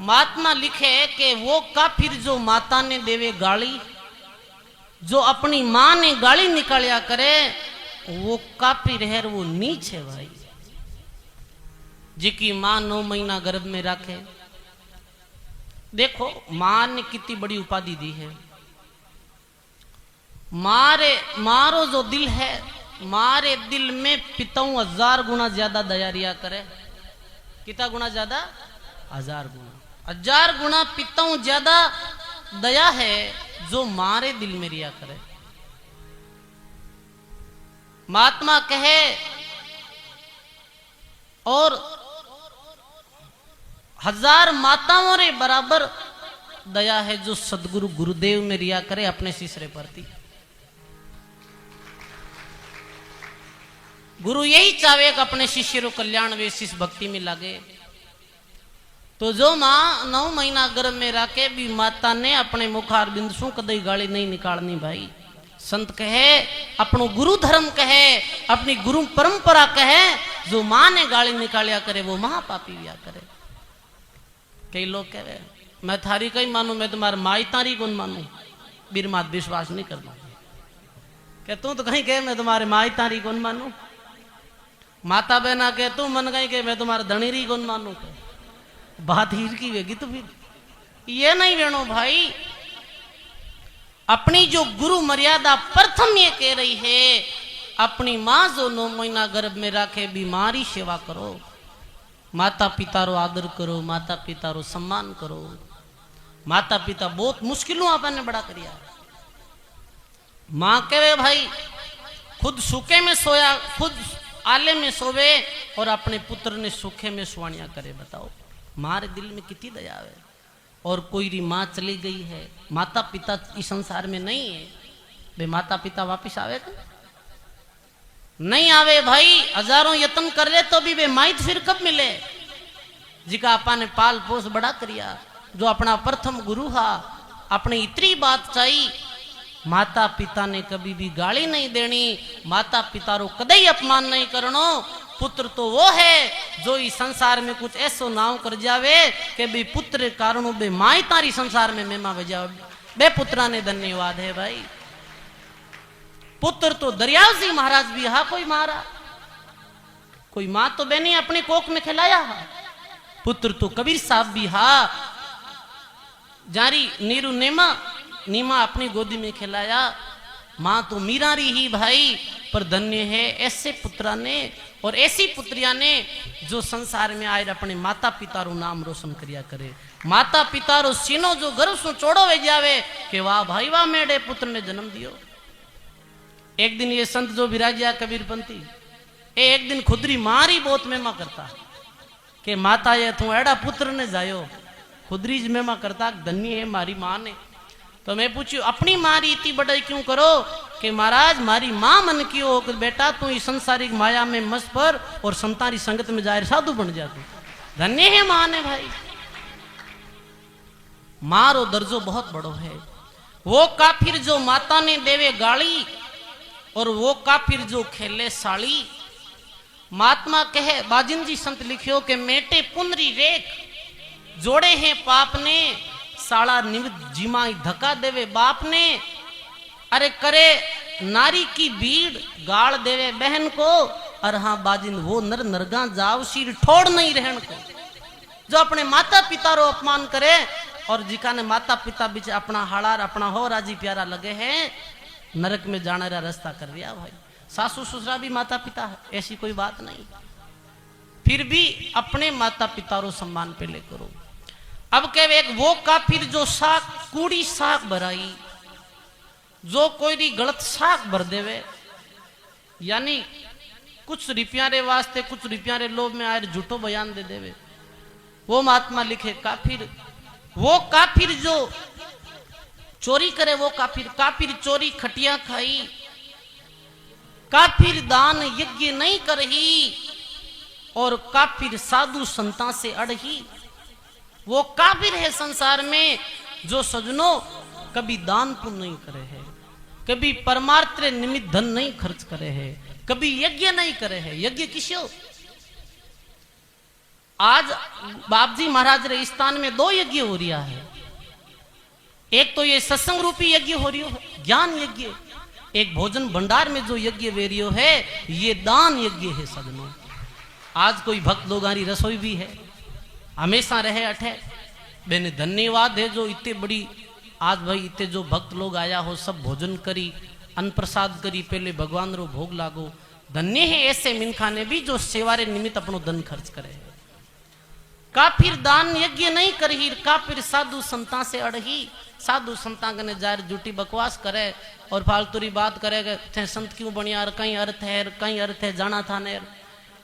महात्मा लिखे कि वो काफिर जो माता ने देवे गाली, जो अपनी मां ने गाली निकालिया करे, वो काफिर है, वो नीच है भाई। जिकी मां 9 महीना गर्भ में रखे, देखो मां ने कितनी बड़ी उपाधि दी है। मारो जो दिल है, मारे दिल में पिताओं 1000 गुना ज्यादा दया रिया करे। कितना गुना ज्यादा? 1000 गुना। 1000 गुना पिताओं ज्यादा दया है जो मारे दिल में रिया करे। महात्मा कहे और 1000 माताओं रे बराबर दया है जो सदगुरु गुरुदेव में रिया करे अपने शिष्य प्रति। गुरु यही चाहे कि अपने शिष्य रो कल्याण वे शिष्य भक्ति में लगे। तो जो मां 9 महीना गर्भ में रखे भी माता ने अपने मुखार बिंदु सु कदई गाली नहीं निकालनी भाई। संत कहे, अपनो गुरु धर्म कहे, अपनी गुरु परंपरा कहे, जो मां ने गाली निकालिया करे वो महापापी हुआ करे। कई लोग कहे मैं थारी कहीं मानू, मैं तुम्हारे माई तारी कौन मानू, बीर मात विश्वास नहीं करना। कह तू तो कहीं कहे मैं तुम्हारे माई तारी कौन मानू, माता बहना कह तू मन कहीं कहे मैं तुम्हारे धनीरी कौन मानू। बात हीर की वेगी तो फिर ये नहीं वेणो भाई। अपनी जो गुरु मर्यादा प्रथम ये कह रही है, अपनी मां जो 9 महीना गर्भ में रखे बीमारी सेवा करो, माता पिता रो आदर करो, माता पिता रो सम्मान करो। माता पिता बहुत मुश्किलों आपने बड़ा करिया। मां कहे भाई खुद सूखे में सोया, खुद आले में सोवे और अपने पुत्र ने सूखे में सुवानिया करे। बताओ मारे दिल में कितनी दया है। और कोई री मां चली गई है, माता पिता इस संसार में नहीं है, वे माता पिता वापिस आवे का? नहीं आवे भाई। हजारों यत्न कर ले तो भी वे माइत फिर कब मिले, जिका आपा ने पाल पोस बड़ा करिया, जो अपना प्रथम गुरु हा। अपनी इतनी बात चाहिए, माता पिता ने कभी भी गाली नहीं देनी, माता पिता रो कदई अपमान नहीं करनो। पुत्र तो वो है जो इस संसार में कुछ ऐसो नाव कर जावे कि भी पुत्र कारण बे माई तारी संसार में मेमा बजाओ, बे पुत्रा ने धन्यवाद है भाई। पुत्र तो दरियाव सिंह महाराज भी हा कोई मारा, कोई मां तो बहनी अपने कोख में खिलाया हा। पुत्र तो कबीर साहब भी हा, जारी नीरू नीमा अपनी गोदी में खिलाया। मां तो मीरा री ही भाई, पर धन्य है ऐसे पुत्रा ने और ऐसी पुत्रिया ने जो संसार में आए अपने माता पिता रो नाम रोशन करिया करे। माता पिता रो सीनो जो गर्व सु चोड़ो वे जावे कि वाह भाई वाह मेरे पुत्र ने जन्म दियो। एक दिन ये संत जो विराजिया कबीरपंथी, एक दिन खुदरी मारी बहुत मेमा करता कि माता ये तू एड़ा पुत्र ने जायो, खुदरी ज मेमा करता धन्य है मारी मां ने। तो मैं पूछू अपनी मारी इतनी बड़ाई क्यों करो कि महाराज मारी मां मन की हो कि बेटा तू इस संसारिक माया में मस्त पर और संतारी संगत में जाहिर साधु बन जा। तू धन्य है मां ने भाई। मारो दर्जो बहुत बड़ो है। वो काफिर जो माता ने देवे गाली और वो काफिर जो खेले साली। महात्मा कहे बाजिन जी संत लिखियो कि मेटे पुनरी रेख जोड़े हैं पाप ने, साला निमित जिमाई धक्का देवे बाप ने। अरे करे नारी की भीड़ गाड़ देवे बहन को, और हाँ बाजिन वो नर नरगा जाव सिर ठोड़ नहीं रहन को। जो अपने माता पिता रो अपमान करे और जिका ने माता पिता बीच अपना हाड़ार अपना हो राजी प्यारा लगे हैं, नरक में जाने रा रास्ता कर दिया भाई। सासू ससुरा भी माता पिता है, ऐसी कोई बात नहीं, फिर भी अपने माता पिता रो सम्मान पहले करो। अब कहे एक वो काफिर जो साख कूड़ी साख भराई, जो कोई गलत साख भर देवे, यानी कुछ रुपया रे वास्ते कुछ रुपया रे लोभ में आए झूठो बयान दे देवे, वो महात्मा लिखे काफिर। वो काफिर जो चोरी करे वो काफिर, काफिर चोरी खटिया खाई, काफिर दान यज्ञ नहीं करही और काफिर साधु संता से अड़ही। वो काफिर है संसार में जो सजनों कभी दान पुण्य नहीं करे है, कभी परमार्थ निमित्त धन नहीं खर्च करे है, कभी यज्ञ नहीं करे है। यज्ञ किसो? आज बापजी महाराज रे स्थान में 2 यज्ञ हो रिया है। एक तो ये सत्संग रूपी यज्ञ हो रियो है, ज्ञान यज्ञ। एक भोजन भंडार में जो यज्ञ वेरियो है ये दान यज्ञ है सजनों। आज कोई भक्त लोगारी रसोई भी है, हमेशा रहे अठे। मैंने धन्यवाद है जो इतने बड़ी आज भाई इतने जो भक्त लोग आया हो, सब भोजन करी, अन्न प्रसाद करी, पहले भगवान रो भोग लागो। धन्य है ऐसे मिनखा ने भी जो सेवारे निमित्त अपनो धन खर्च करे। काफिर दान यज्ञ नहीं करही, काफिर साधु संता से अड़ही। साधु संता कने जार झूठी बकवास करे और फालतूरी बात करे थे संत क्यों बनिया, कहीं अर्थ है, कहीं अर्थ है, जाना था ने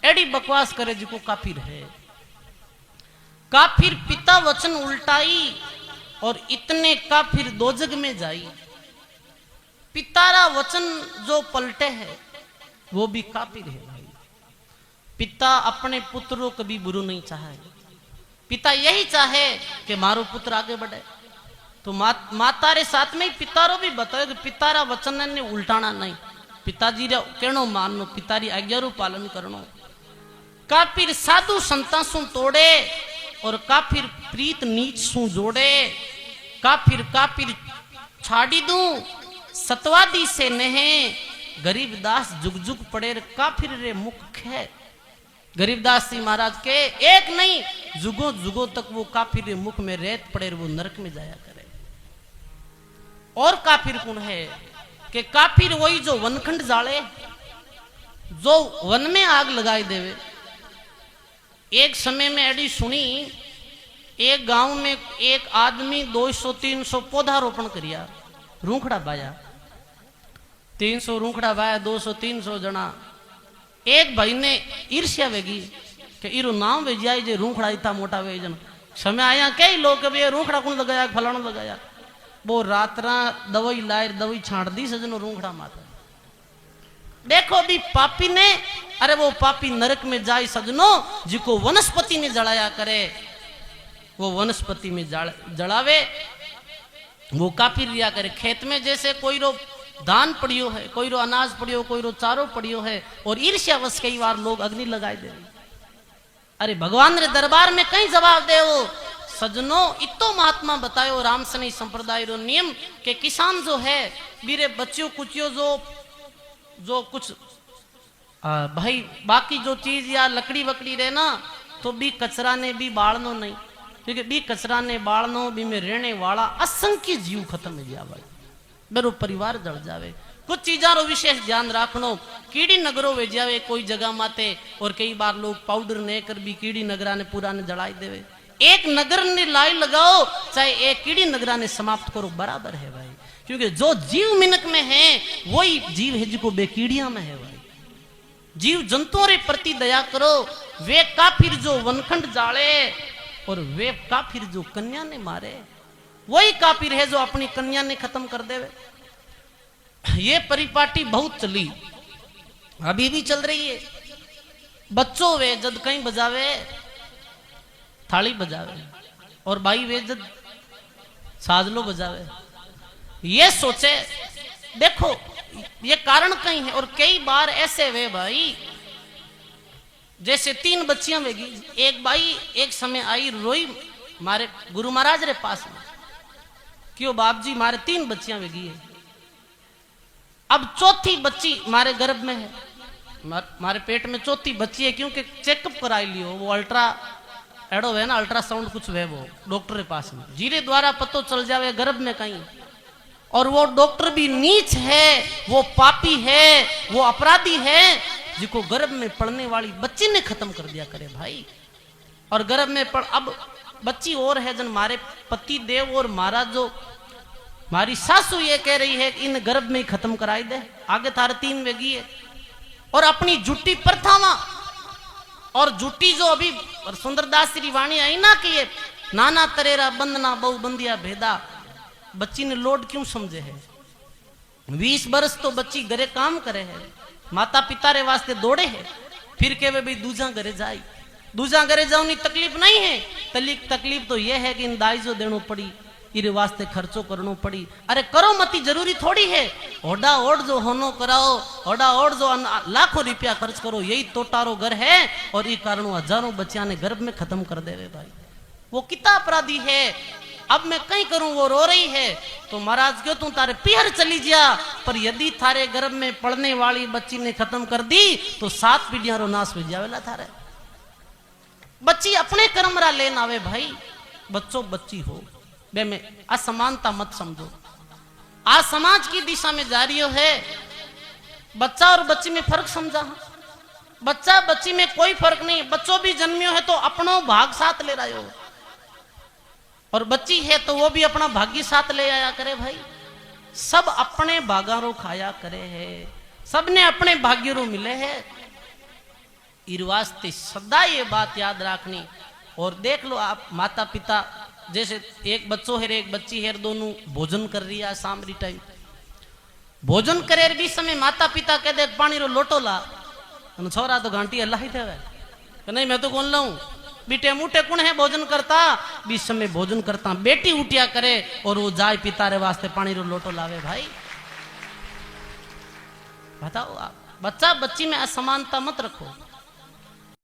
एडी बकवास करे जिको काफिर है। काफिर पिता वचन उल्टाई और इतने काफिर दोजग में जाई। पितारा वचन जो पलटे है वो भी काफिर है भाई। पिता अपने पुत्रों कभी बुरा नहीं चाहे। पिता यही चाहे कि मारो पुत्र आगे बढ़े। तो माता रे साथ में ही पितारो भी बताए कि पितारा वचन ने उल्टाना नहीं, पिताजी रे कहनो माननो, पितारी आज्ञा रो पालन करनो। काफिर साधु संता सु तोड़े और काफिर प्रीत नीच सु जोड़े। काफिर छाड़ी दू सतवादी से नहे, गरीबदास जुग जुग पड़े काफिर रे मुख है। गरीबदास जी महाराज के एक नहीं जुगों जुगों तक वो काफिर रे मुख में रेत पड़े, वो नरक में जाया करे। और काफिर कौन है कि काफिर वही जो वनखंड जाले, जो वन में आग लगाई देवे। एक समय में एडी सुनी, एक गांव में एक आदमी 200-300 पौधा रोपण करिया, रूखड़ा बाया, 300 रूखड़ा बाया, 200-300 जना। एक भाई ने ईर्ष्या वेगी कि इरो नाम वे जाए जे रूखड़ा इतना मोटा वे जन। समय आया कई लोग के रूखड़ा कौन लगाया, फलाना लगाया। वो रात्रा दवाई लाए, दवाई छाट दी सजनो रूखड़ा माता। देखो भी पापी ने, अरे वो पापी नरक में जाए सजनो जिको वनस्पति में जलाया करे, वो वनस्पति में जलावे, वो काफिर रिया करे। खेत में जैसे कोई रो धान पड़ियो है, कोई रो अनाज पड़ियो, कोई रो चारो पड़ियो है और ईर्ष्यावश कई बार लोग अग्नि लगाए दे। अरे भगवान रे दरबार में कहीं जवाब दे वो सजनो। इतो महात्मा बतायो राम सनी संप्रदाय रो नियम के किसान जो है बीरे बच्चियों कुचियो जो कुछ भाई बाकी जो चीज या लकड़ी वकड़ी रहे ना, तो भी कचरा ने भी बाड़नो नहीं, क्योंकि भी कचरा ने बाड़नो भी में रहने वाला असंख्य जीव खत्म हो गया भाई, मेरो परिवार जड़ जावे। कुछ चीजा रो विशेष ध्यान रखनो। कीड़ी नगरों वे जावे कोई जगह माते, और कई बार लोग पाउडर ने कर भी कीड़ी नगरा ने पूरा ने जड़ाई देवे। एक नगर ने लाई लगाओ चाहे एक कीड़ी नगरा ने समाप्त करो, बराबर है भाई। क्योंकि जो जीव मिनक में है वही जीव है जिको बेकीड़िया में है भाई। जीव जंतुओं रे प्रति दया करो। वे काफिर जो वनखंड जाले और वे काफिर जो कन्या ने मारे, वही काफिर है जो अपनी कन्या ने खत्म कर देवे। ये परिपाटी बहुत चली, अभी भी चल रही है। बच्चों वे जद कहीं बजावे थाली बजावे, और भाई वे जद साजलो बजावे। ये सोचे देखो ये कारण कहीं है। और कई बार ऐसे वे भाई, जैसे 3 बच्चियां वेगी, एक भाई एक समय आई रोई मारे गुरु महाराज रे पास में, क्यों बाप जी मारे 3 बच्चियां वेगी है, अब चौथी बच्ची मारे गर्भ में है, मारे पेट में चौथी बच्ची है, क्योंकि चेकअप कराई लियो। वो अल्ट्रा एडो है ना, अल्ट्रासाउंड कुछ है, वो डॉक्टर के पास में जीरे द्वारा पतो चल जावे गर्भ में कहीं। और वो डॉक्टर भी नीच है, वो पापी है, वो अपराधी है जिको गर्भ में पड़ने वाली बच्ची ने खत्म कर दिया करे भाई। और गर्भ में पड़, अब बच्ची और है जन मारे पति देव और मारा जो मारी सासू ये कह रही है कि इन गर्भ में ही खत्म कराई दे, आगे थारे 3 वेगी है। और अपनी झूठी प्रथावा और झूठी जो अभी सुंदरदास श्री वाणी आई ना कि ये नाना तरेरा बंदना बहु बंदिया भेदा, बच्ची ने लोड क्यों समझे है। 20 बरस तो बच्ची घरे काम करे है, माता पिता रे वास्ते दौड़े है, फिर के वे भी दूजा घरे जाई। दूजा घरे जाऊनी तकलीफ नहीं है, तकलीफ तो यह है कि इन दाइजो देनो पड़ी, इरे वास्ते खर्चो करनो पड़ी। अरे करो मती, जरूरी थोड़ी है। ओडा ओड जो होनो कराओ, ओडा ओड जो लाखों रुपया खर्च करो, यही तोटारो घर है। और ये कारण हजारों बच्चा ने गर्भ में खत्म कर दे रहे भाई। वो कितना अपराधी है। अब मैं कहीं करूं, वो रो रही है तो महाराज क्यों तू तारे पिहर चली जा, पर यदि थारे गर्भ में पड़ने वाली बच्ची ने खत्म कर दी तो 7 पीढ़ियां रो नाश हो जावेला थारे। बच्ची अपने कर्म रा लेन आवे भाई, बच्चों बच्ची हो बे में असमानता मत समझो। आज समाज की दिशा में जा रही है, बच्चा और बच्ची में फर्क समझा। बच्चा बच्ची में कोई फर्क नहीं, बच्चों भी जन्मियो है तो अपनो भाग साथ ले रहे हो, और बच्ची है तो वो भी अपना भाग्य साथ ले आया करे भाई। सब अपने भागारो खाया करे है, सबने अपने भाग्य रो मिले है। इस वास्ते सदा ये बात याद रखनी। और देख लो आप माता पिता, जैसे एक बच्चो है एक बच्ची है, दोनों भोजन कर रही है शाम री टाइम, भोजन करे भी समय माता पिता कह दे पानी रो लोटो ला, छोरा तो घंटी अल्लाह ही थे नहीं मैं तो कौन लाऊं, बीटे मुटे कुण है भोजन करता, बीच समय भोजन करता बेटी उठिया करे और वो जाए पिता रे वास्ते पानी रो लोटो लावे भाई। बताओ आप, बच्चा बच्ची में असमानता मत रखो।